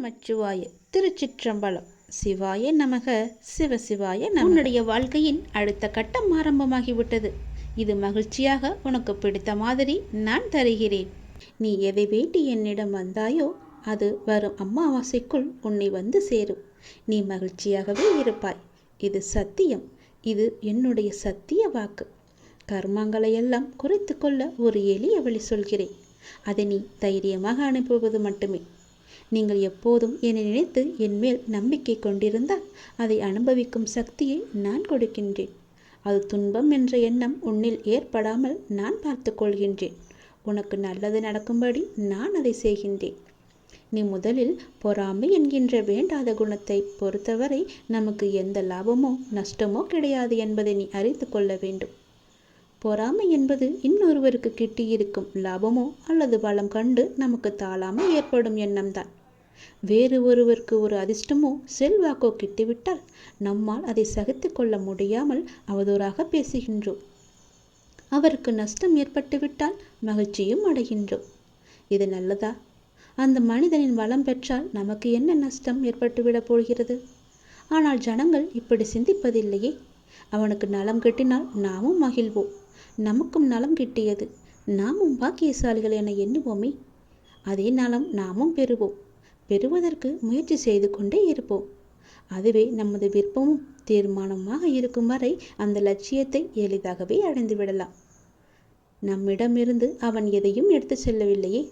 நமச்சிவாய. திருச்சிற்றம்பலம். சிவாய நமக. சிவசிவாய நமக. உன்னுடைய வாழ்க்கையின் அடுத்த கட்டம் ஆரம்பமாகிவிட்டது. இது மகிழ்ச்சியாக உனக்கு பிடித்த மாதிரி நான் தருகிறேன். நீ எதை வேண்டி என்னிடம் வந்தாயோ அது வரும் அமாவாசைக்குள் உன்னை வந்து சேரும். நீ மகிழ்ச்சியாகவே இருப்பாய். இது சத்தியம். இது என்னுடைய சத்திய வாக்கு. கர்மங்களையெல்லாம் குறைத்து கொள்ள ஒரு எளிய வழி சொல்கிறேன். அதை நீ தைரியமாக அனுப்புவது மட்டுமே. நீங்கள் எப்போதும் என்னை நினைத்து என் மேல் நம்பிக்கை கொண்டிருந்தால் அதை அனுபவிக்கும் சக்தியை நான் கொடுக்கின்றேன். அது துன்பம் என்ற எண்ணம் உன்னில் ஏற்படாமல் நான் பார்த்து கொள்கின்றேன். உனக்கு நல்லது நடக்கும்படி நான் அதை செய்கின்றேன். நீ முதலில் பொறாமை என்கின்ற வேண்டாத குணத்தை பொறுத்தவரை நமக்கு எந்த லாபமோ நஷ்டமோ கிடையாது என்பதை நீ அறிந்து கொள்ள வேண்டும். பொறாமை என்பது இன்னொருவருக்கு கிட்டியிருக்கும் லாபமோ அல்லது பலம் கண்டு நமக்கு தாழாமல் ஏற்படும் எண்ணம்தான். வேறு ஒருவருக்கு ஒரு அதிர்ஷ்டமோ செல்வாக்கோ கிட்டிவிட்டால் நம்மால் அதை சகித்து கொள்ள முடியாமல் அவதூறாக பேசுகின்றோம். அவருக்கு நஷ்டம் ஏற்பட்டுவிட்டால் மகிழ்ச்சியும் அடைகின்றோம். இது நல்லதா? அந்த மனிதனின் வளம் பெற்றால் நமக்கு என்ன நஷ்டம் ஏற்பட்டுவிடப் போகிறது? ஆனால் ஜனங்கள் இப்படி சிந்திப்பதில்லையே. அவனுக்கு நலம் கிட்டினால் நாமும் மகிழ்வோம். நமக்கும் நலம் கிட்டியது, நாமும் பாக்கியசாலிகள் என எண்ணுவோமே. அதே நலம் நாமும் பெறுவோம். பெறுவதற்கு முயற்சி செய்து கொண்டே இருப்போம். அதுவே நமது விருப்பமும் தீர்மானமாக இருக்கும் வரை அந்த லட்சியத்தை எளிதாகவே அடைந்து விடலாம். நம்மிடமிருந்து அவன் எதையும் எடுத்து செல்லவில்லையே.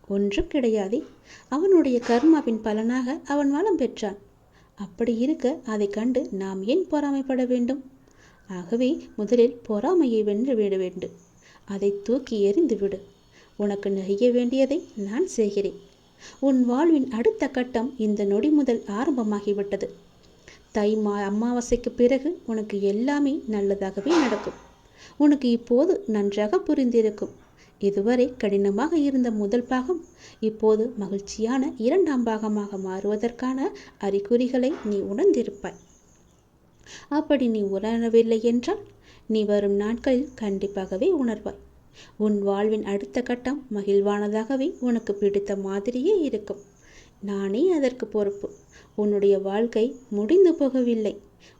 ஒன்றும் கிடையாதே. அவனுடைய கர்மாவின் பலனாக அவன் வளம் பெற்றான். அப்படி இருக்க அதை கண்டு நாம் ஏன் பொறாமைப்பட வேண்டும்? ஆகவே முதலில் பொறாமையை வென்று விட வேண்டும். அதை தூக்கி எறிந்து விடு. உனக்கு நெய்ய வேண்டியதை நான் செய்கிறேன். உன் வாழ்வின் அடுத்த கட்டம் இந்த நொடி முதல் ஆரம்பமாகிவிட்டது. அமாவாசைக்கு பிறகு உனக்கு எல்லாமே நல்லதாகவே நடக்கும். உனக்கு இப்போது நன்றாக புரிந்திருக்கும். இதுவரை கடினமாக இருந்த முதல் பாகம் இப்போது மகிழ்ச்சியான இரண்டாம் பாகமாக மாறுவதற்கான அறிகுறிகளை நீ உணர்ந்திருப்பாய். அப்படி நீ உணரவில்லை என்றால் நீ வரும் நாட்களில் கண்டிப்பாகவே உணர்வாய். உன் வாழ்வின் அடுத்த கட்டம் மகிழ்வானதாகவே உனக்கு பிடித்த மாதிரியே இருக்கும். நானே அதற்கு பொறுப்பு. உன்னுடைய வாழ்க்கை முடிந்து போகவில்லை.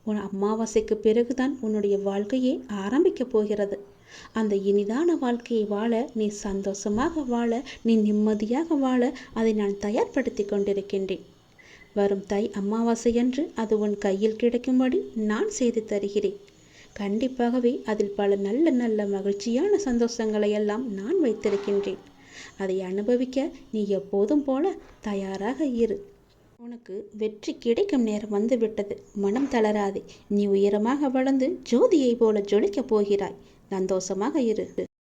உன் அமாவாசைக்கு பிறகுதான் உன்னுடைய வாழ்க்கையே ஆரம்பிக்கப் போகிறது. அந்த இனிதான வாழ்க்கையை வாழ, நீ சந்தோஷமாக வாழ, நீ நிம்மதியாக வாழ அதை நான் தயார்படுத்தி கொண்டிருக்கின்றேன். வரும் அமாவாசையன்று அது உன் கையில் கிடைக்கும்படி நான் செய்து தருகிறேன். கண்டிப்பாகவே அதில் பல நல்ல நல்ல மகிழ்ச்சியான சந்தோஷங்களை எல்லாம் நான் வைத்திருக்கின்றேன். அதை அனுபவிக்க நீ எப்போதும் போல தயாராக இரு. உனக்கு வெற்றி கிடைக்கும் நேரம் வந்துவிட்டது. மனம் தளராதே. நீ உயரமாக வளர்ந்து ஜோதியை போல ஜொலிக்கப் போகிறாய். சந்தோஷமாக இரு.